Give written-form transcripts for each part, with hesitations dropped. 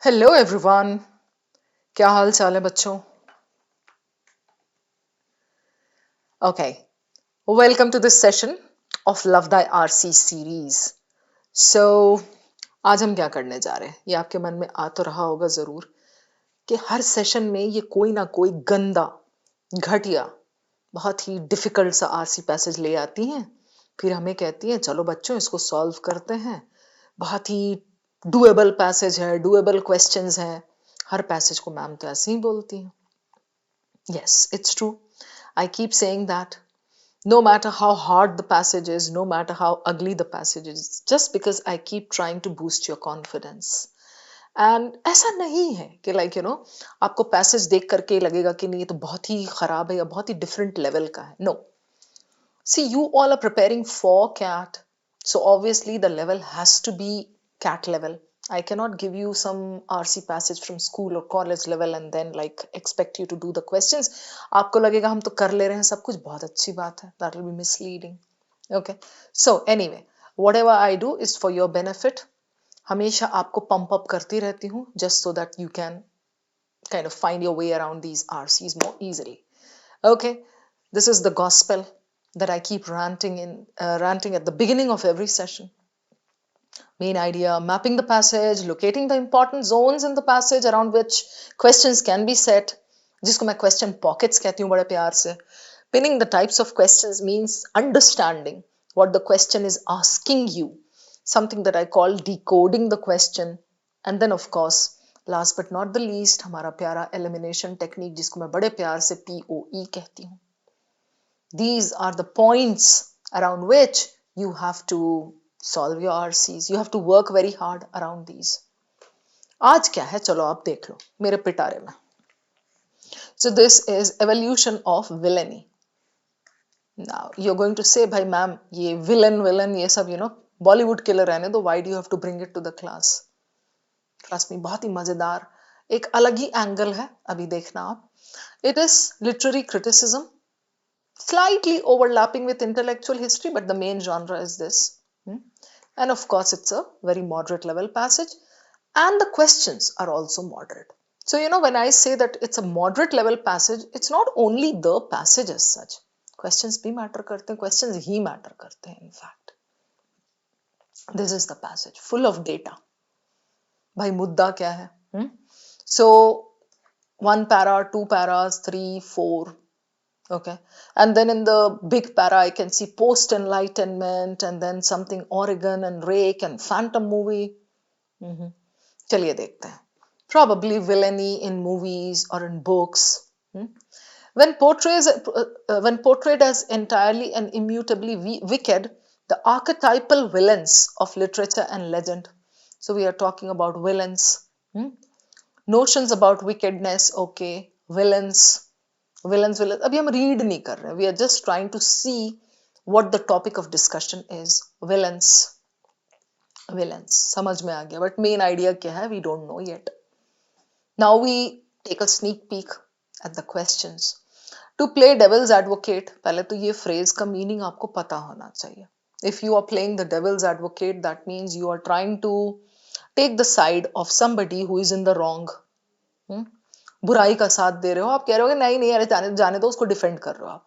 Hello everyone. क्या हाल चाल है बच्चों? Okay, welcome to this session of love the RC series. So आज हम क्या करने जा रहे हैं, ये आपके मन में आ तो रहा होगा जरूर कि हर सेशन में ये कोई ना कोई गंदा, घटिया, बहुत ही डिफिकल्ट सा आरसी पैसेज ले आती हैं। फिर हमें कहती हैं चलो बच्चों इसको सॉल्व करते हैं। बहुत ही डुएबल पैसेज है, डुएबल क्वेश्चंस हैं। हर पैसेज को मैम तो ऐसे ही बोलती हैं। Yes, it's true. I keep saying that no matter how hard the passage is, no matter how ugly the passage is, just because I keep trying to boost your confidence. And ऐसा नहीं है कि आपको passage देख करके लगेगा कि नहीं ये तो बहुत ही खराब है या बहुत ही डिफरेंट लेवल का है। No, see, you all are preparing for CAT, so obviously the level has to be CAT level. I cannot give you some RC passage from school or college level and then like expect you to do the questions. आपको लगेगा हम तो कर ले रहे हैं सब कुछ, बहुत अच्छी बात है. That will be misleading. Okay. So anyway, whatever I do is for your benefit. हमेशा आपको pump up करती रहती हूँ just so that you can kind of find your way around these RCs more easily. Okay, this is the gospel that I keep ranting at the beginning of every session. Main idea: mapping the passage, locating the important zones in the passage around which questions can be set, जिसको मैं question pockets कहती हूँ बड़े प्यार से. Pinning the types of questions means understanding what the question is asking you, something that I call decoding the question. And then of course, last but not the least, हमारा प्यारा elimination technique जिसको मैं बड़े प्यार से POE कहती हूँ. These are the points around which you have to solve your RCs. You have to work very hard around these. आज क्या है चलो आप देख लो मेरे पिटारे में. So this is evolution of villainy. Now you're going to say, भाई ma'am ये villain ये सब Bollywood killer रहने दो. Why do you have to bring it to the class? Trust me, बहुत ही मजेदार एक अलग ही एंगल है, अभी देखना आप. It is literary criticism, slightly overlapping with intellectual history, but the main genre is this. And of course, it's a very moderate level passage, and the questions are also moderate. So, when I say that it's a moderate level passage, it's not only the passage as such. Questions bhi matter karte hain, questions he matter karte hain, in fact. This is the passage, full of data. भाई मुद्दा क्या है? So, 1 para, 2 paras, 3, 4. Okay. And then in the big para, I can see post-enlightenment and then something Oregon and Rake and Phantom movie. चलिए देखते हैं. Probably villainy in movies or in books. When portrayed as entirely and immutably wicked, the archetypal villains of literature and legend. So we are talking about villains. Notions about wickedness, okay. Villains. अभी हम read नहीं कर रहे. We are just trying to see what the topic of discussion is. Villains. समझ में आ गया. But main idea क्या है? We don't know yet. Now we take a sneak peek at the questions. To play devil's advocate, पहले तो ये phrase का meaning आपको पता होना चाहिए. If you are playing the devil's advocate, that means you are trying to take the side of somebody who is in the wrong. बुराई का साथ दे रहे हो, आप कह रहे हो नहीं नहीं अरे जाने दो, उसको डिफेंड कर रहे हो आप.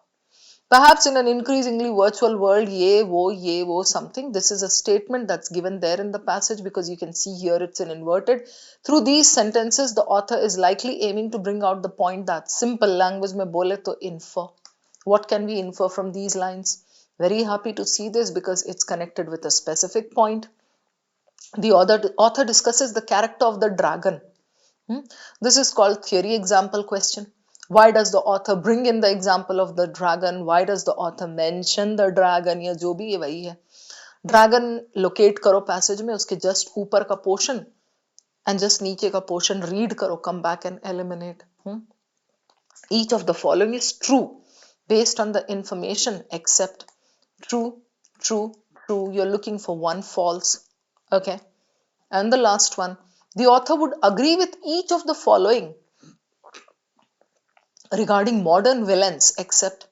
Perhaps in an increasingly virtual world, ye wo, something. This is a statement that's given there in the passage because you can see here it's in inverted. Through these sentences, the author is likely aiming to bring out the point that simple language mein bole to infer. What can we infer from these lines? Very happy to see this because it's connected with a specific point. The author discusses the character of the dragon. This is called theory example question. Why does the author bring in the example of the dragon? Why does the author mention the dragon? या जो भी ये वही है. Dragon locate करो passage में, उसके just ऊपर का portion and just नीचे का portion read करो, come back and eliminate. Each of the following is true based on the information except true, true, true. You're looking for one false. Okay. And the last one, the author would agree with each of the following regarding modern villains except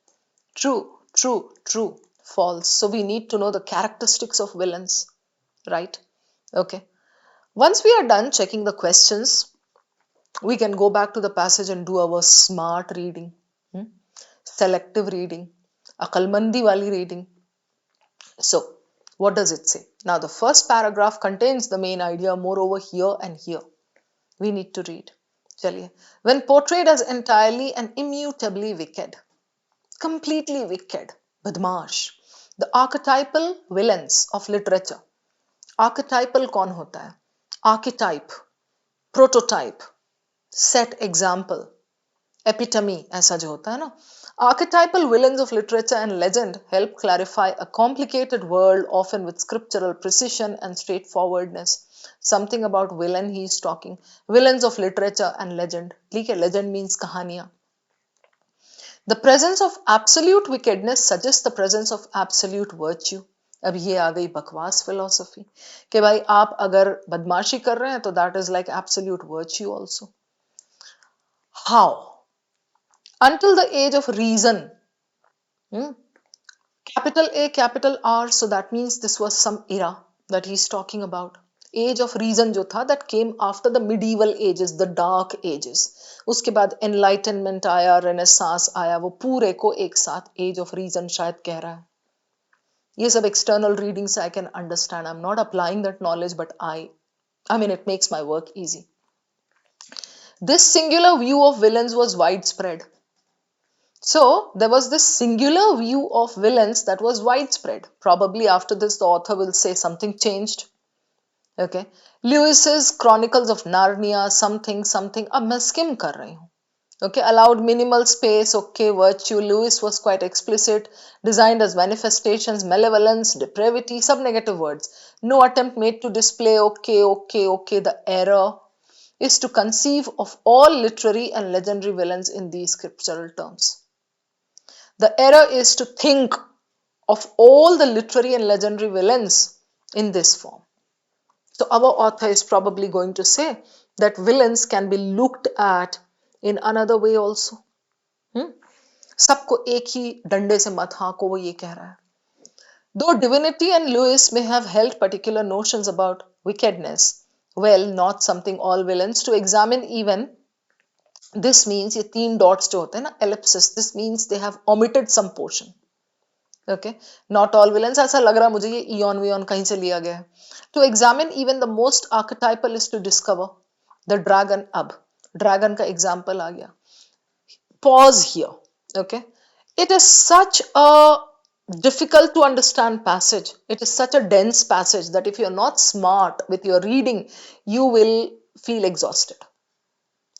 true, true, true, false. So we need to know the characteristics of villains, right? Okay. Once we are done checking the questions, we can go back to the passage and do our smart reading, selective reading, akalmandi wali reading. So, what does it say? Now, the first paragraph contains the main idea, moreover, here and here. We need to read. Chaliye. When portrayed as entirely and immutably wicked, completely wicked, badmash, the archetypal villains of literature. Archetypal कौन होता है? Archetype, prototype, set example, epitome ऐसा जो होता है ना. Archetypal villains of literature and legend help clarify a complicated world, often with scriptural precision and straightforwardness. Something about villain he is talking. Villains of literature and legend. ठीक है, legend means कहानियां. The presence of absolute wickedness suggests the presence of absolute virtue. अब ये आ गई बकवास philosophy कि भाई आप अगर बदमाशी कर रहे हैं तो that is like absolute virtue also. How? Until the age of reason, capital A, capital R, so that means this was some era that he's talking about. Age of reason जो था, that came after the medieval ages, the dark ages. उसके बाद enlightenment आया, renaissance आया, वो पूरे को एक साथ age of reason शायद कह रहा है. ये सब external readings I can understand. I'm not applying that knowledge, but I mean it makes my work easy. This singular view of villains was widespread. So there was this singular view of villains that was widespread. Probably after this, the author will say something changed. Okay. Lewis's Chronicles of Narnia, something. अब मैं skim कर रही हूँ. Okay. Allowed minimal space. Okay. Virtue. Lewis was quite explicit. Designed as manifestations, malevolence, depravity, सब negative words. No attempt made to display. Okay. The error is to conceive of all literary and legendary villains in these scriptural terms. The error is to think of all the literary and legendary villains in this form. So our author is probably going to say that villains can be looked at in another way also. सबको एक ही डंडे से मत हाँको, वो ये कह रहा है. Though Divinity and Lewis may have held particular notions about wickedness, well, not something all villains, to examine even this means ये तीन dots जो होते हैं ना, ellipsis, this means they have omitted some portion. Okay, not all villains. ऐसा लग रहा मुझे ये eon vion कहीं से लिया गया है. To examine even the most archetypal is to discover the dragon. अब dragon का example आ गया. Pause here. Okay, it is such a difficult to understand passage. It is such a dense passage that if you're not smart with your reading, you will feel exhausted.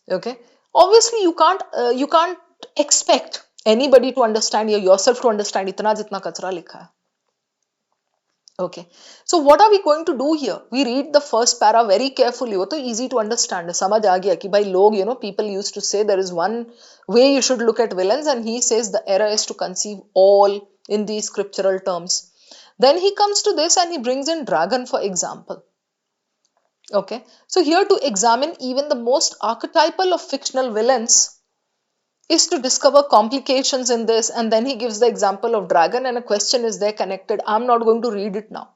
Okay, obviously you can't expect anybody to understand or yourself to understand इतना जितना कचरा लिखा है. Okay, so what are we going to do here? We read the first para very carefully. वो तो easy to understand है, समझ आ गया कि भाई लोग, people used to say there is one way you should look at villains, and he says the error is to conceive all in these scriptural terms. Then he comes to this and he brings in dragon for example. Okay, so here to examine even the most archetypal of fictional villains is to discover complications in this, and then he gives the example of dragon and a question is there connected. I'm not going to read it now.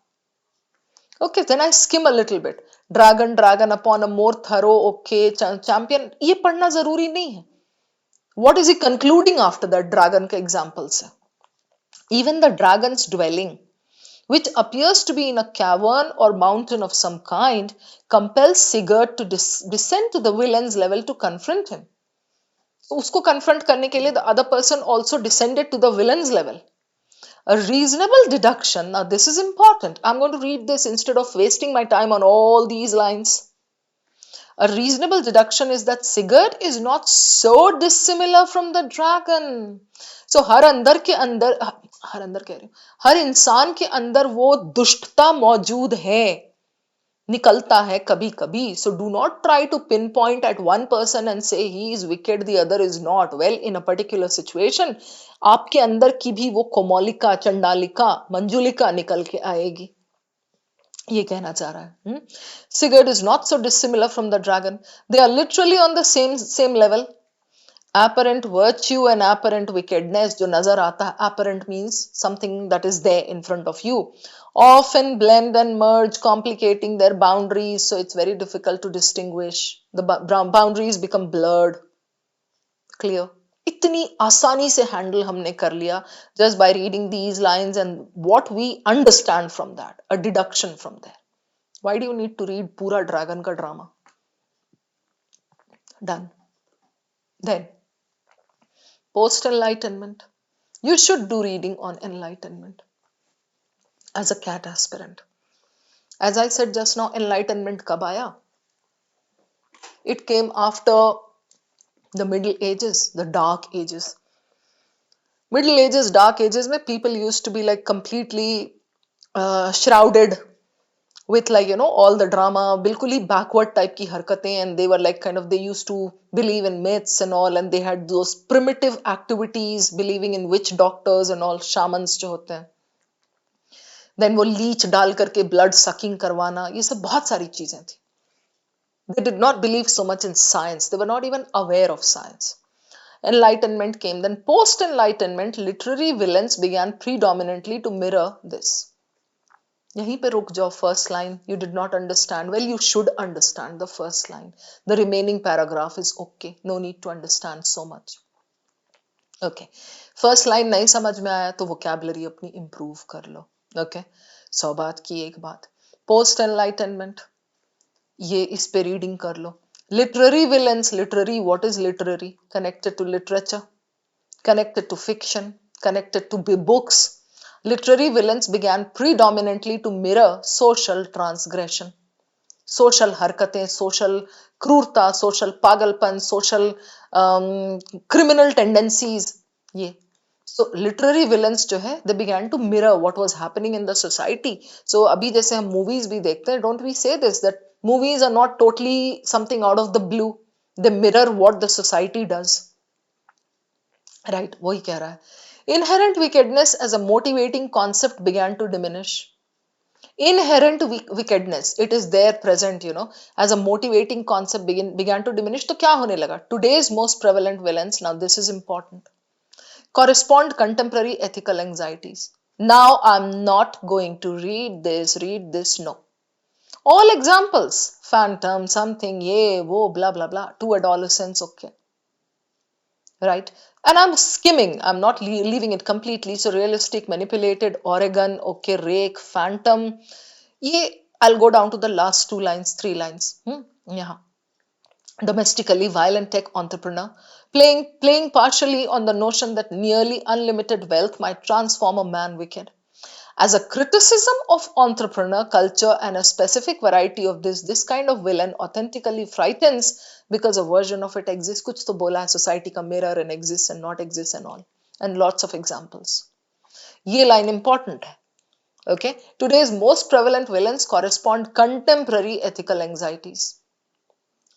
Okay, then I skim a little bit. Dragon upon a more thorough, okay, champion. ये पढ़ना जरूरी नहीं है. What is he concluding after that? Dragon के example से. Even the dragon's dwelling, which appears to be in a cavern or mountain of some kind, compels Sigurd to descend to the villain's level to confront him. उसको confront करने के लिए the other person also descended to the villain's level. A reasonable deduction, now this is important. I'm going to read this instead of wasting my time on all these lines. A reasonable deduction is that Sigurd is not so dissimilar from the dragon. So हर अंदर कह रही हूँ, हर इंसान के अंदर वो दुष्टता मौजूद है, निकलता है कभी कभी. So do not try to pinpoint at one person and say he is wicked, the other is not. Well, in a particular situation, आपके अंदर की भी वो कोमोलिका, चंडालिका, मंजुलिका निकल के आएगी. ये कहना चाह रहा है. Sigurd is not so dissimilar from the dragon. They are literally on the same level. apparent virtue and apparent wickedness जो नजर आता है, apparent means something that is there in front of you, often blend and merge, complicating their boundaries, so it's very difficult to distinguish. The boundaries become blurred. Clear? इतनी आसानी से handle हमने कर लिया just by reading these lines and what we understand from that, a deduction from there. Why do you need to read पूरा dragon का drama? Done. Then post enlightenment, you should do reading on enlightenment as a cat aspirant. As I said just now, enlightenment कब आया? It came after the middle ages, the dark ages. Middle ages, dark ages में people used to be like completely shrouded with like all the drama, बिल्कुल ही backward type की हरकतें, and they were like kind of, they used to believe in myths and all, and they had those primitive activities, believing in witch doctors and all, shamans जो होते हैं, then वो Leach डाल करके blood sucking करवाना, ये सब बहुत सारी चीजें थी. They did not believe so much in science, they were not even aware of science. Enlightenment came. Then post enlightenment, literary villains began predominantly to mirror this. यहीं पे रुक जाओ. First line you did not understand. Well, you should understand the first line. The remaining paragraph is okay. No need to understand so much. Okay. First line नहीं समझ में आया तो vocabulary अपनी improve कर लो. Okay. 100 बात की एक बात. Post enlightenment, ये इस पे reading कर लो. Literary villains. Literary, what is literary? Connected to literature, connected to fiction, connected to books. Literary villains began predominantly to mirror social transgression, social हरकतें, social क्रूरता, social पागलपन, social criminal tendencies. ये so literary villains जो है, they began to mirror what was happening in the society. So अभी जैसे हम movies भी देखते हैं, don't we say this, that movies are not totally something out of the blue, they mirror what the society does, right? वही कह रहा है. Inherent wickedness as a motivating concept began to diminish. Inherent wickedness, it is there present, as a motivating concept began to diminish. तो क्या होने लगा? Today's most prevalent villains, now this is important, correspond contemporary ethical anxieties. Now I'm not going to read this, no. All examples, phantom, something, ye, wo, blah, blah, blah, to adolescents, okay. Right? And I'm skimming, I'm not leaving it completely. So realistic, manipulated, Oregon, okay, rake, phantom. Ye, I'll go down to the last 2 lines, 3 lines. Yeah. Domestically violent tech entrepreneur, playing partially on the notion that nearly unlimited wealth might transform a man wicked. As a criticism of entrepreneur culture and a specific variety of this kind of villain authentically frightens because a version of it exists. कुछ तो बोला है society का mirror and exists and not exists and all, and lots of examples. ये line important है. Okay, today's most prevalent villains correspond contemporary ethical anxieties.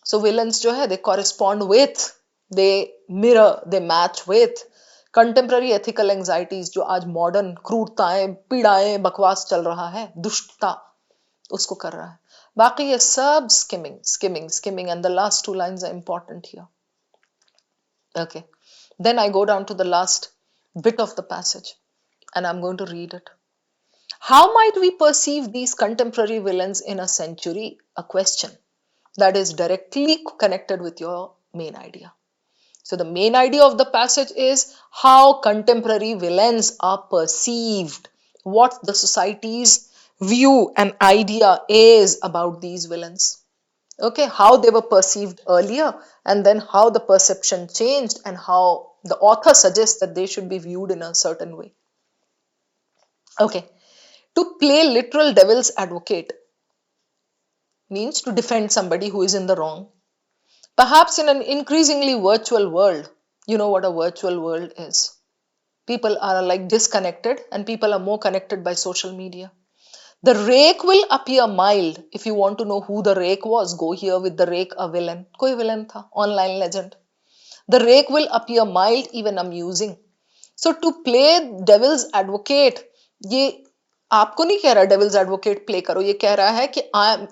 So villains जो है, they correspond with, they mirror, they match with contemporary ethical anxieties, जो आज modern क्रूरताएं, पीड़ाएं, बकवास चल रहा है, दुष्टता, उसको कर रहा है. बाकी ये सब skimming and the last 2 lines are important here. Okay, then I go down to the last bit of the passage and I'm going to read it. How might we perceive these contemporary villains in a century? A question that is directly connected with your main idea. So the main idea of the passage is how contemporary villains are perceived, what the society's view and idea is about these villains. Okay, how they were perceived earlier and then how the perception changed and how the author suggests that they should be viewed in a certain way. Okay, to play literal devil's advocate means to defend somebody who is in the wrong. Perhaps in an increasingly virtual world, you know what a virtual world is. People are like disconnected and people are more connected by social media. The rake will appear mild. If you want to know who the rake was, go here with the rake, a villain. Koi villain tha, online legend. The rake will appear mild, even amusing. So to play devil's advocate, ये आपको नहीं कह रहा devil's advocate play करो, ये कह रहा है कि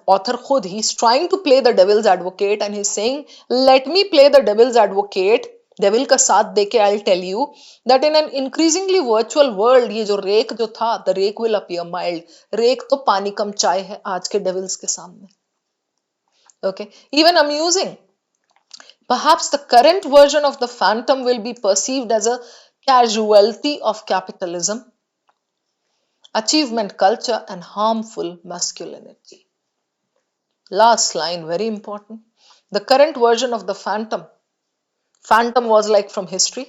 ऑथर खुद ही is trying to play the devil's advocate and he is saying let me play the devil's advocate devil का साथ देके I tell you that in an increasingly virtual world ये जो रेक जो था, the wreck will appear mild. Wreck तो पानी कम चाय है आज के डेविल्स के सामने। Okay, even amusing. Perhaps the current version of the phantom will be perceived as a casualty of capitalism, achievement culture, and harmful masculinity. Last line, very important. The current version of the phantom. Phantom was like from history.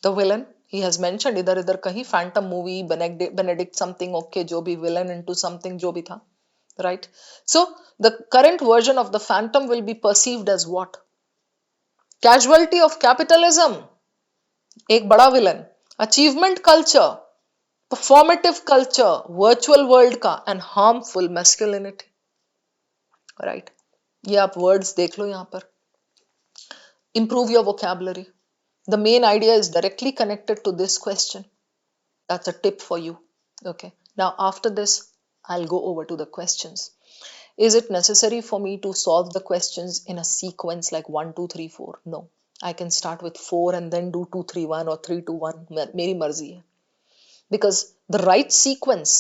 The villain. He has mentioned idhar idhar kahi phantom movie, Benedict something, okay, jo bhi villain into something, jo bhi tha. Right? So, the current version of the phantom will be perceived as what? Casualty of capitalism. एक बड़ा villain, achievement culture, performative culture virtual world का, and harmful masculinity. Right, ये आप words देख लो यहां पर। Improve your vocabulary. The main idea is directly connected to this question. That's a tip for you. Okay, now after this I'll go over to the questions. Is it necessary for me to solve the questions in a sequence like 1, 2, 3, 4? No. I can start with 4 and then do 2, 3, 1 or 3, 2, 1. मेरी मर्जी है. Because the right sequence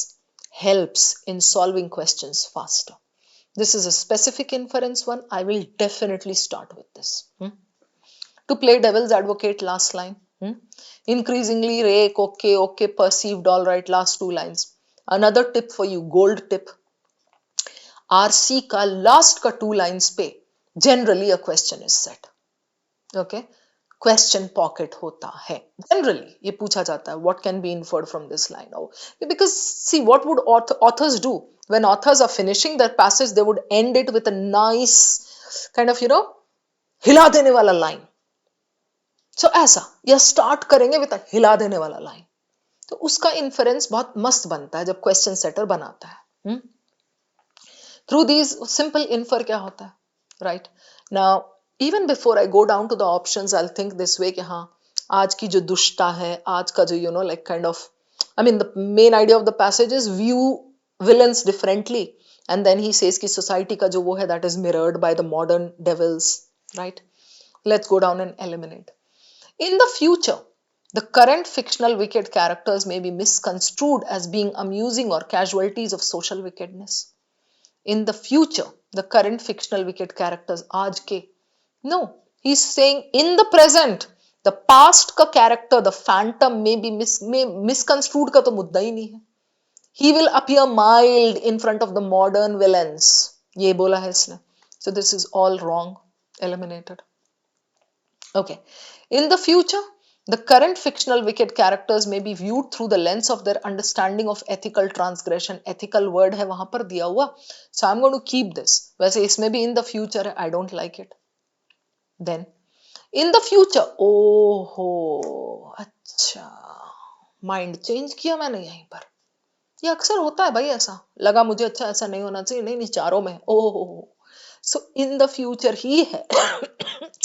helps in solving questions faster. This is a specific inference one. I will definitely start with this. To play devil's advocate, last line. Increasingly rake, okay, perceived, all right, last two lines. Another tip for you, gold tip. RC का last का 2 lines पे generally a question is set. Okay, question पॉकेट होता है generally, ये पूछा जाता है what can be inferred from this line, because see what would authors do when authors are finishing their passage, they would end it with a nice kind of हिला देने वाला लाइन। सो ऐसा, या स्टार्ट करेंगे विद अ हिला देने वाला line, तो उसका इन्फरेंस बहुत मस्त बनता है जब क्वेश्चन सेटर बनाता है। थ्रू दीज सिंपल इन्फर क्या होता है, right. Now even before I go down to the options, I think this way कि हाँ, आज की जो दुष्टता है, आज का जो like kind of, I mean the main idea of the passage is view villains differently, and then he says कि सोसाइटी का जो वो है that is mirrored by the modern devils, right. Let's go down and eliminate. In the future, the current fictional wicked characters may be misconstrued as being amusing or casualties of social wickedness. In the future, the current fictional wicked characters, aaj ke, no, he's saying in the present, the past ka character, the phantom may be misconstrued ka to mudda hi nahi hai. He will appear mild in front of the modern villains. Ye bola hai isne. So this is all wrong. Eliminated. Okay. In the future, the current fictional wicked characters may be viewed through the lens of their understanding of ethical transgression. Ethical word है वहां पर दिया हुआ. So I'm going to keep this. वैसे इसमें भी in the future I don't like it. Then, in the future, ओहो, अच्छा, माइंड चेंज किया मैंने यहीं पर। ये अक्सर होता है भाई, ऐसा लगा मुझे, अच्छा ऐसा नहीं होना चाहिए, नहीं नहीं चारों में, ओहो। So in the future he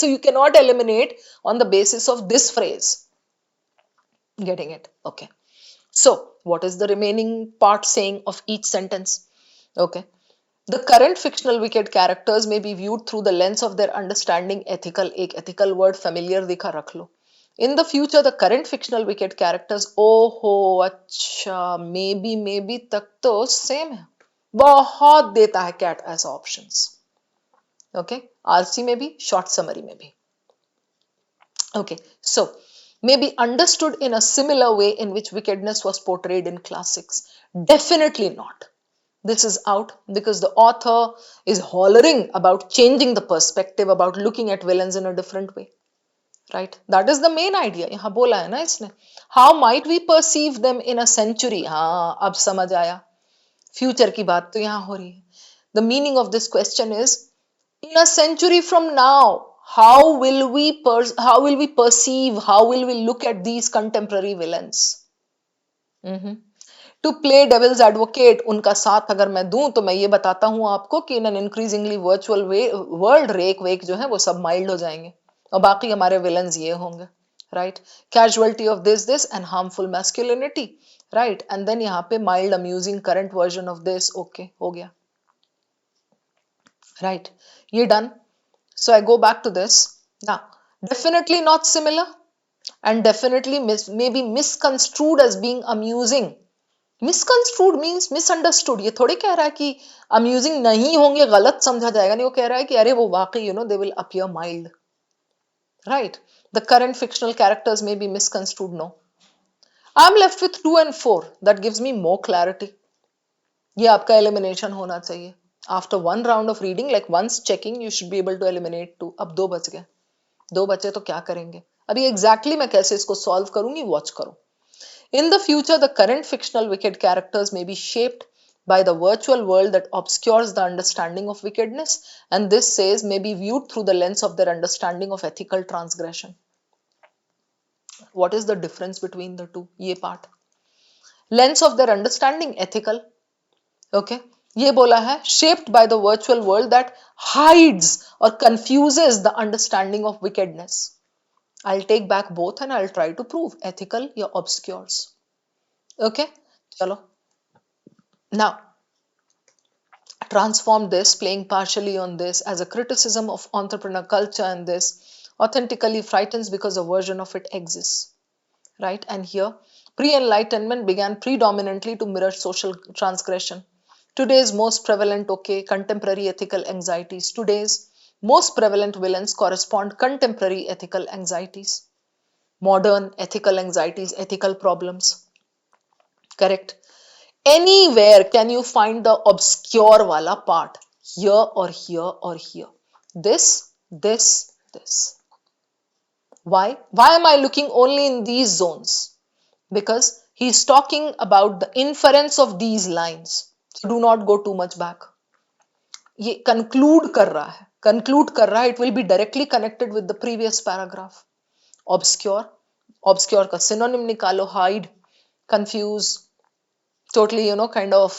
so you cannot eliminate on the basis of this phrase. Getting it? Okay. So what is the remaining part saying of each sentence? Okay. The current fictional wicked characters may be viewed through the lens of their understanding ethical. एक ethical word familiar दिखा रख लो. In the future, the current fictional wicked characters, ओहो अच्छा, maybe तक तो same है, बहुत देता है कैट ऐसा ऑप्शंस। ओके, आरसी में भी, शॉर्ट समरी में भी। Okay, so may be understood in a similar way in which wickedness was portrayed in classics. Definitely not. This is out because the author is hollering about changing the perspective, about looking at villains in a different way. Right? That is the main idea. यहाँ बोला है ना इसने. How might we perceive them in a century? हाँ, अब समझ आया. Future की बात तो यहाँ हो रही है. The meaning of this question is, in a century from now, how will we perceive, how will we look at these contemporary villains? To play devil's advocate, उनका साथ अगर मैं दूं तो मैं ये बताता हूं आपको कि in an increasingly virtual world, रेक वेक जो है वो सब माइल्ड हो जाएंगे और बाकी हमारे विलन्स ये होंगे, right. Casualty of this and harmful masculinity, right, and then यहाँ पे mild amusing current version of this, okay, हो गया, राइट, ये done. So I go back to this. Now, Definitely not similar, and definitely may be misconstrued as being amusing. Misconstrued means misunderstood. ये थोड़ी कह रहा है कि अम्यूजिंग नहीं होंगे, गलत समझा जाएगा. नहीं, वो कह रहा है कि अरे वो वाकई they will appear mild. Right. The current fictional characters में be misconstrued. No, I am left with 2 and 4. That gives me more clarity. ये आपका एलिमिनेशन होना चाहिए. After one round of reading, like once checking, you should be able to eliminate 2. अब 2 बच गए. 2 बचे तो क्या करेंगे? अभी एग्जैक्टली मैं कैसे इसको सॉल्व करूंगी, वॉच करो. In the future, the current fictional wicked characters may be shaped by the virtual world that obscures the understanding of wickedness, and this says may be viewed through the lens of their understanding of ethical transgression. What is the difference between the two? ये part. Lens of their understanding, ethical. Okay. ये बोला है shaped by the virtual world that hides or confuses the understanding of wickedness. I'll take back both and I'll try to prove ethical या obscures. Okay, chalo. Now, transform this, playing partially on this as a criticism of entrepreneur culture, and this authentically frightens because a version of it exists. Right? And here, pre-enlightenment began predominantly to mirror social transgression. Today's most prevalent, okay, contemporary ethical anxieties. Today's most prevalent villains correspond contemporary ethical anxieties. Modern ethical anxieties, ethical problems. Correct. Anywhere can you find the obscure wala part, here or here or here. This. Why am I looking only in these zones? Because he's talking about the inference of these lines. So do not go too much back. ये conclude कर रहा है. It will be directly connected with the previous paragraph. Obscure का synonym निकालो. Hide, confuse, totally kind of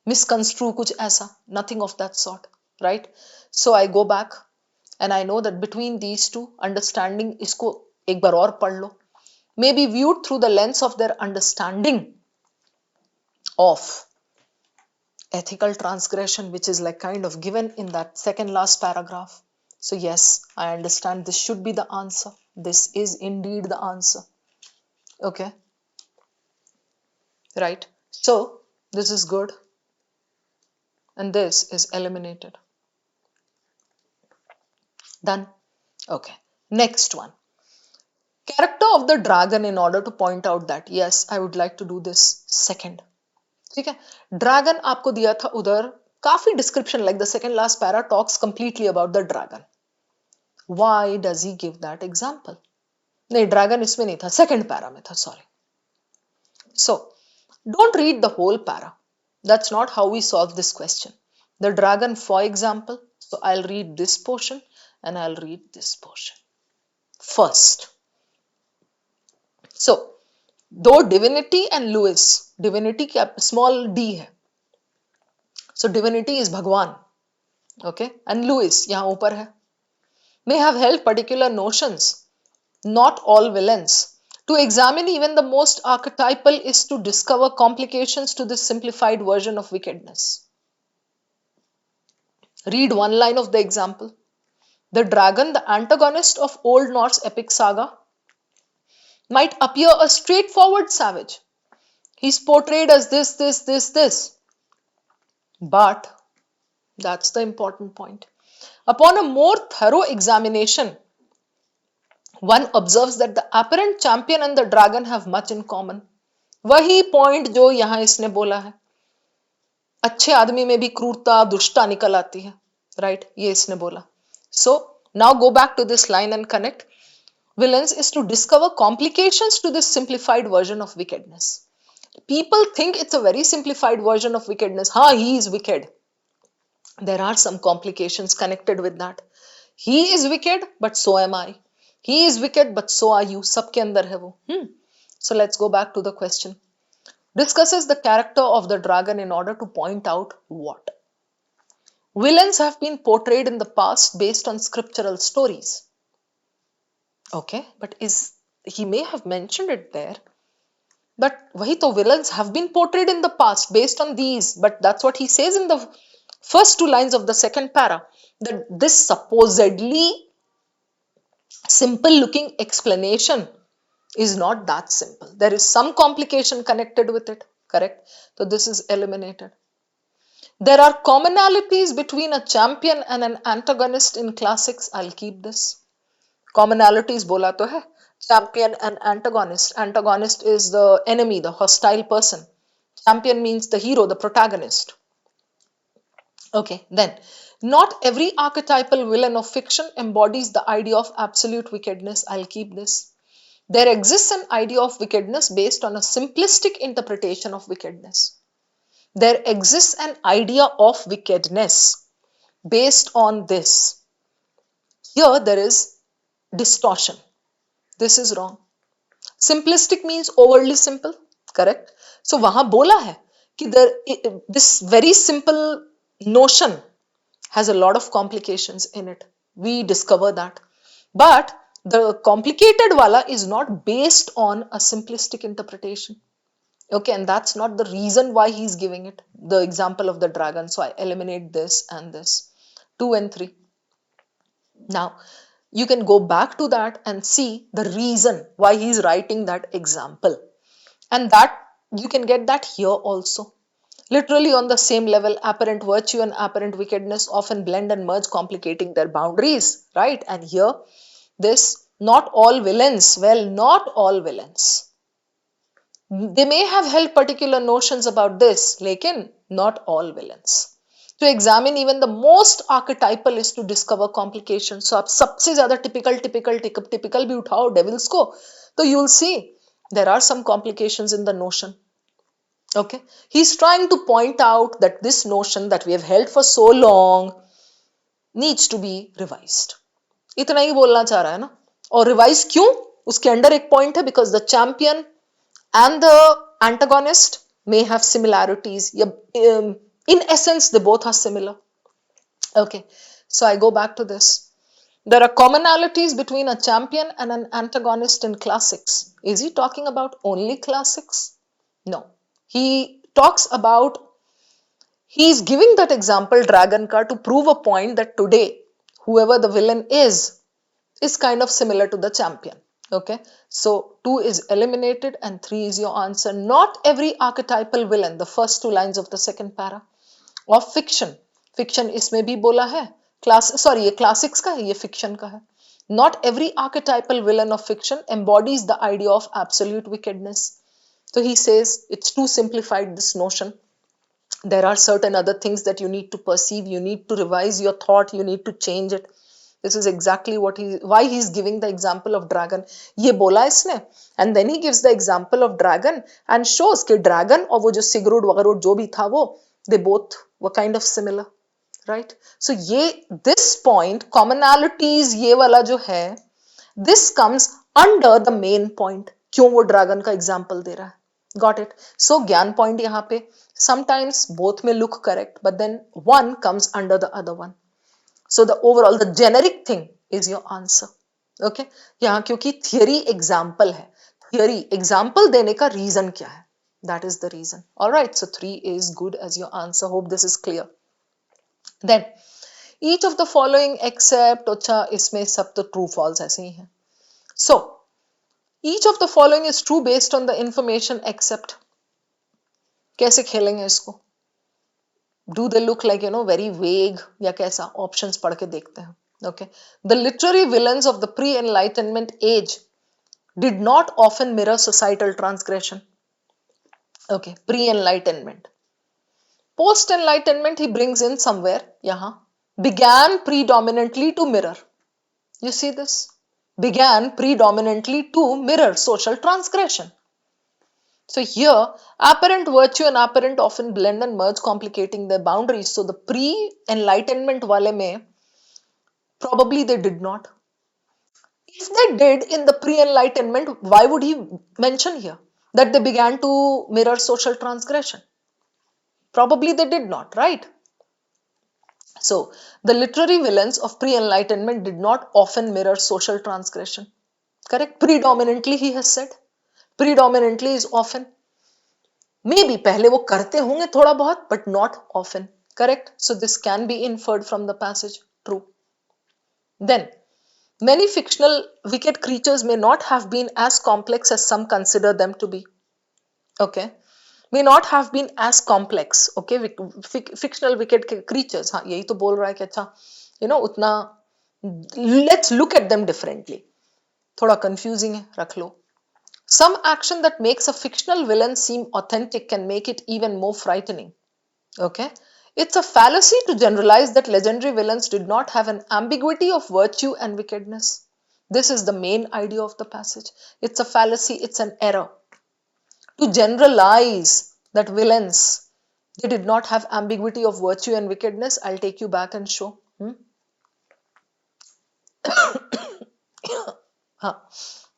misconstrue kuch aisa. Nothing of that sort, right? So I go back and I know that between these two, understanding, isko ek bar aur pad lo, may be viewed through the lens of their understanding of ethical transgression, which is like kind of given in that second last paragraph. So yes, I understand this should be the answer. This is indeed the answer. Okay, right? So this is good, and this is eliminated. Done. Okay. Next one. Character of the dragon, in order to point out that yes, I would like to do this second. ठीक है. Dragon आपको दिया था उधर, काफी description, like the second last para talks completely about the dragon. Why does he give that example? नहीं, dragon इसमें नहीं था, second para में था, sorry. So don't read the whole para. That's not how we solve this question. The dragon, for example. So I'll read this portion and I'll read this portion first. So, though divinity and Lewis, divinity small d hai. So divinity is Bhagwan, okay, and Lewis yahan upar hai, may have held particular notions, not all villains. To examine even the most archetypal is to discover complications to this simplified version of wickedness. Read one line of the example. The dragon, the antagonist of Old Norse epic saga, might appear a straightforward savage. He's portrayed as this. But, that's the important point. Upon a more thorough examination, one observes that the apparent champion and the dragon have much in common. वही point जो यहाँ इसने बोला है. अच्छे आदमी में भी क्रूरता, दुष्टता निकल आती है. Right? ये इसने बोला. So, now go back to this line and connect. Villains is to discover complications to this simplified version of wickedness. People think it's a very simplified version of wickedness. Ha, he is wicked. There are some complications connected with that. He is wicked, but so am I. He is wicked, but so are you. सबके अंदर है वो. So let's go back to the question. Discusses the character of the dragon in order to point out what? Villains have been portrayed in the past based on scriptural stories. Okay, but he may have mentioned it there. But wahi to, villains have been portrayed in the past based on these. But that's what he says in the first two lines of the second para. That this supposedly simple looking explanation is not that simple. There is some complication connected with it, correct? So this is eliminated. There are commonalities between a champion and an antagonist in classics. I'll keep this. Commonalities bola to hai. Champion and antagonist. Antagonist is the enemy, the hostile person. Champion means the hero, the protagonist. Okay, then not every archetypal villain of fiction embodies the idea of absolute wickedness. I'll keep this. There exists an idea of wickedness based on a simplistic interpretation of wickedness. There exists an idea of wickedness based on this. Here there is distortion. This is wrong. Simplistic means overly simple, correct? So वहां बोला है कि this very simple notion has a lot of complications in it. We discover that. But the complicated wala is not based on a simplistic interpretation. Okay, and that's not the reason why he's giving it. The example of the dragon. So I eliminate this and this. 2 and 3. Now, you can go back to that and see the reason why he's writing that example. And that you can get that here also. Literally on the same level, apparent virtue and apparent wickedness often blend and merge, complicating their boundaries, right? And here, this, not all villains, well, not all villains. They may have held particular notions about this, lekin not all villains. To examine even the most archetypal is to discover complications. So आप सबसे ज़्यादा typical भी उठाओ devils को, तो you'll see there are some complications in the notion. Okay, he's trying to point out that this notion that we have held for so long needs to be revised. इतना ही बोलना चाह रहा है ना. और रिवाइज क्यों? उसके अंडर एक पॉइंट है because the champion and the antagonist may have similarities. In essence, they both are similar. Okay, so I go back to this. There are commonalities between a champion and an antagonist in classics. Is he talking about only classics? No. He talks about, he's giving that example dragon ka to prove a point that today, whoever the villain is kind of similar to the champion. Okay, so 2 is eliminated and 3 is your answer. Not every archetypal villain, the first 2 lines of the second para of fiction. Fiction इसमें भी बोला है. ये classics का है, ये fiction का है. Not every archetypal villain of fiction embodies the idea of absolute wickedness. So he says it's too simplified, this notion. There are certain other things that you need to perceive, you need to revise your thought, you need to change it. This is exactly why he's giving the example of dragon. ये बोला इसने, and then he gives the example of dragon and shows कि dragon और वो जो Sigurd वगैरह जो भी था वो, they both were kind of similar, right? So this point, commonalities ये वाला जो है, this comes under the main point. क्यों वो dragon का example दे रहा है? Got it? So ज्ञान point यहाँ पे, sometimes both may look correct, but then one comes under the other one. So the overall, the generic thing is your answer. Okay? यहाँ क्योंकि theory example है. Theory example देने का reason क्या है? That is the reason. Alright, so 3 is good as your answer. Hope this is clear. Then, each of the following except, अच्छा इसमें सब तो true false ऐसे ही है. So, each of the following is true based on the information except. कैसे खेलेंगे इसको? Do they look like, very vague या कैसा? Options पढ़ के देखते हैं. Okay. The literary villains of the pre-enlightenment age did not often mirror societal transgression. Okay. Pre-enlightenment. Post-enlightenment he brings in somewhere, yahan, began predominantly to mirror. You see this? Began predominantly to mirror social transgression. So here, apparent virtue and apparent often blend and merge, complicating their boundaries. So the pre-enlightenment wale mein, probably they did not. If they did in the pre-enlightenment, why would he mention here that they began to mirror social transgression? Probably they did not, right? So the literary villains of pre-enlightenment did not often mirror social transgression. Correct? Predominantly he has said. Predominantly is often. Maybe पहले वो करते होंगे थोड़ा बहुत, but not often. Correct? So this can be inferred from the passage. True. Then, Many fictional wicked creatures may not have been as complex as some consider them to be. Okay, may not have been as complex. Okay, fictional wicked creatures, हाँ यही तो बोल रहा है कि अच्छा उतना let's look at them differently. थोड़ा confusing है, रख लो. Some action that makes a fictional villain seem authentic can make it even more frightening. Okay, it's a fallacy to generalize that legendary villains did not have an ambiguity of virtue and wickedness. This is the main idea of the passage. It's a fallacy, it's an error to generalize that villains, they did not have ambiguity of virtue and wickedness. I'll take you back and show.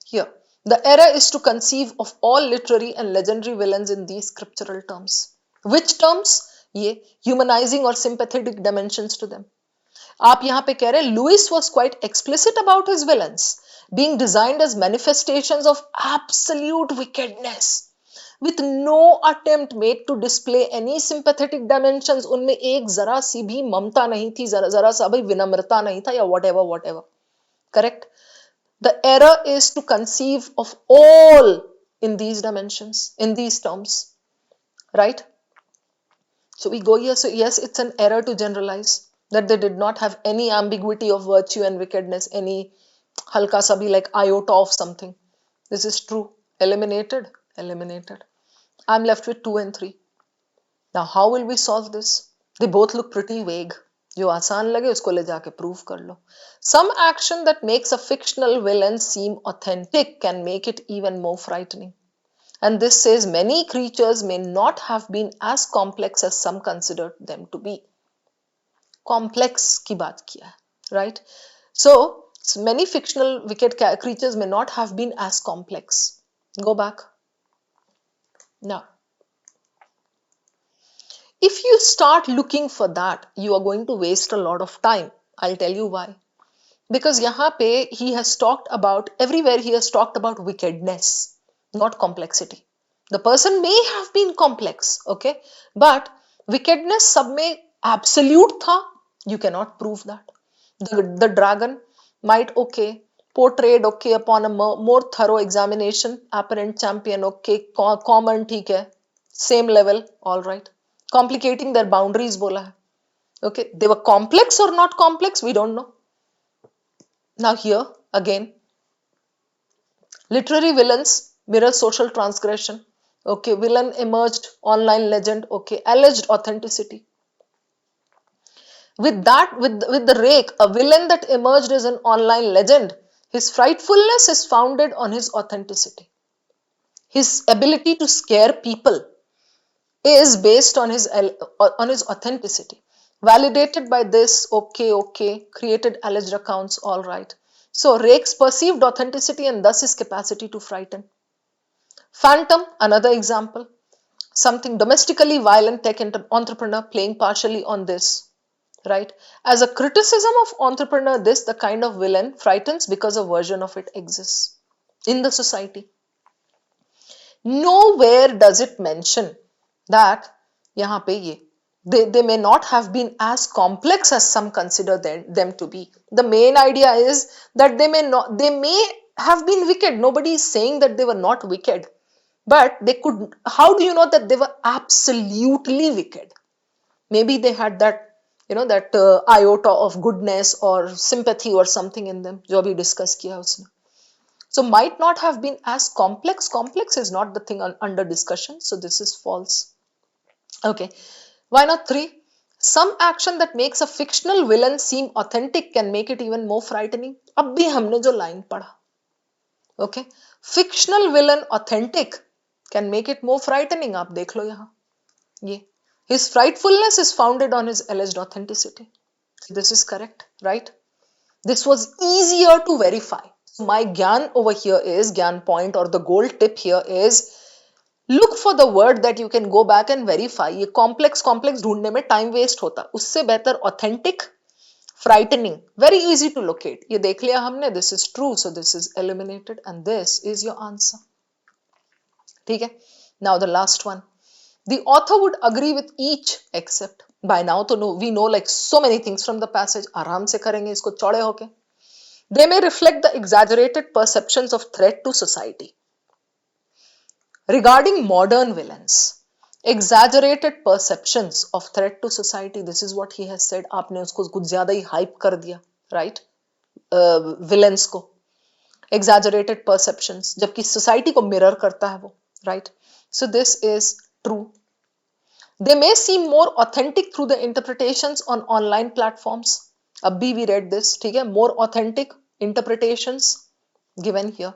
Here, the error is to conceive of all literary and legendary villains in these scriptural terms. Which terms? ये humanizing or sympathetic dimensions to them. आप यहाँ पे कह रहे हैं Lewis was quite explicit about his villains being designed as manifestations of absolute wickedness with no attempt made to display any sympathetic dimensions. उनमें एक जरा सी भी ममता नहीं थी, जरा सा भी विनम्रता नहीं था, या whatever. Correct? The error is to conceive of all in these dimensions, in these terms, right? So we go here. So yes, it's an error to generalize that they did not have any ambiguity of virtue and wickedness, any halka sabi like iota of something. This is true. Eliminated, eliminated. I'm left with 2 and 3. Now, how will we solve this? They both look pretty vague. जो आसान लगे उसको ले जाके prove कर लो. Some action that makes a fictional villain seem authentic can make it even more frightening. And this says many creatures may not have been as complex as some considered them to be. Complex की बात किया है, right? So many fictional wicked creatures may not have been as complex. Go back. Now, if you start looking for that, you are going to waste a lot of time. I'll tell you why. Because यहाँ पे he has talked about, everywhere he has talked about wickedness, not complexity. The person may have been complex, okay? But wickedness सब में absolute था, you cannot prove that. The dragon might, okay, portrayed, okay, upon a more thorough examination, apparent champion, okay, common, ठीक है, same level, all right. Complicating their boundaries बोला है. Okay, they were complex or not complex, we don't know. Now here again, literary villains mirror social transgression. Okay, villain emerged, online legend. Okay, alleged authenticity. With that, with the rake, a villain that emerged as an online legend, his frightfulness is founded on his authenticity. His ability to scare people is based on his authenticity. Validated by this, okay, created alleged accounts, all right. So Rake's perceived authenticity and thus his capacity to frighten. Phantom, another example. Something domestically violent tech entrepreneur playing partially on this, right? As a criticism of entrepreneur, this the kind of villain frightens because a version of it exists in the society. Nowhere does it mention that यहाँ पे ये they may not have been as complex as some consider them to be. The main idea is that they may have been wicked. Nobody is saying that they were not wicked, but they could. How do you know that they were absolutely wicked? Maybe they had that that iota of goodness or sympathy or something in them. जो अभी discuss किया उसने. So might not have been as complex. Complex is not the thing under discussion. So this is false. Okay. Why not 3? Some action that makes a fictional villain seem authentic can make it even more frightening. अब भी हमने जो line पढ़ा. Okay. Fictional villain authentic can make it more frightening. आप देख लो यहाँ. ये. His frightfulness is founded on his alleged authenticity. This is correct, right? This was easier to verify. My gyan over here is, gyan point or the gold tip here is, look for the word that you can go back and verify. ये complex ढूंढने में time waste होता. उससे बेहतर authentic, frightening, very easy to locate. ये देख लिया हमने, this is true, so this is eliminated and this is your answer. ठीक है? Now the last one. The author would agree with each except. By now तो we know like so many things from the passage. आराम से करेंगे इसको चौड़े होके. They may reflect the exaggerated perceptions of threat to society. Regarding modern villains, exaggerated perceptions of threat to society, this is what he has said. आपने उसको कुछ ज़्यादा ही hype कर दिया, right? Villains को exaggerated perceptions, जबकि society को mirror करता है वो, right? So this is true. They may seem more authentic through the interpretations on online platforms. अभी we read this, ठीक है? More authentic interpretations given here.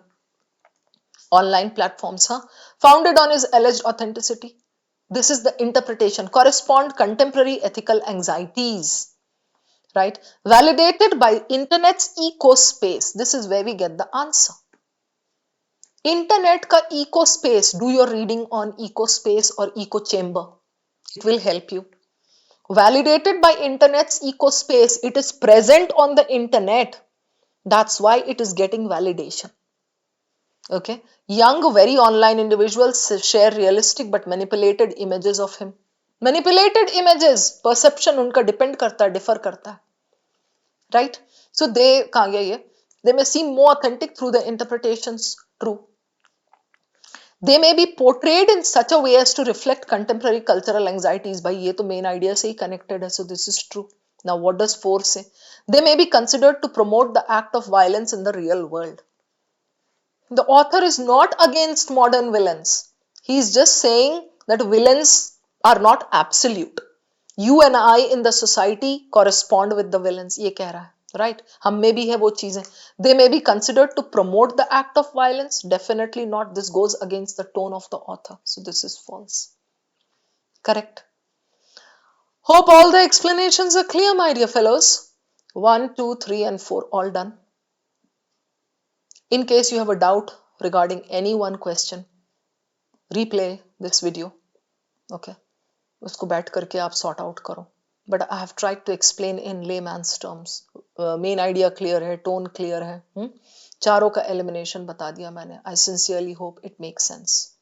Online platforms, founded on his alleged authenticity. This is the interpretation. Correspond contemporary ethical anxieties, right? Validated by internet's eco space. This is where we get the answer. Internet ka eco space. Do your reading on eco space or eco chamber. It will help you. Validated by internet's eco space. It is present on the internet. That's why it is getting validation. Okay. Young, very online individuals share realistic but manipulated images of him. Manipulated images, perception उनका depend करता है, differ करता है. Right? So they, कहाँ गया ये? They may seem more authentic through the interpretations. True. They may be portrayed in such a way as to reflect contemporary cultural anxieties. भाई ये तो main idea से ही connected है, so this is true. Now what does 4 say? They may be considered to promote the act of violence in the real world. The author is not against modern villains. He is just saying that villains are not absolute. You and I in the society correspond with the villains. ये कह रहा है, right? हम में भी है वो चीजें. They may be considered to promote the act of violence. Definitely not. This goes against the tone of the author. So this is false. Correct. Hope all the explanations are clear, my dear fellows. 1, 2, 3 and 4 all done. In case you have a doubt regarding any one question, replay this video. Okay, उसको बैठ करके आप sort out करो. But I have tried to explain in layman's terms. Main idea clear है, tone clear है. चारों का elimination बता दिया मैंने. I sincerely hope it makes sense.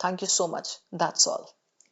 Thank you so much. That's all.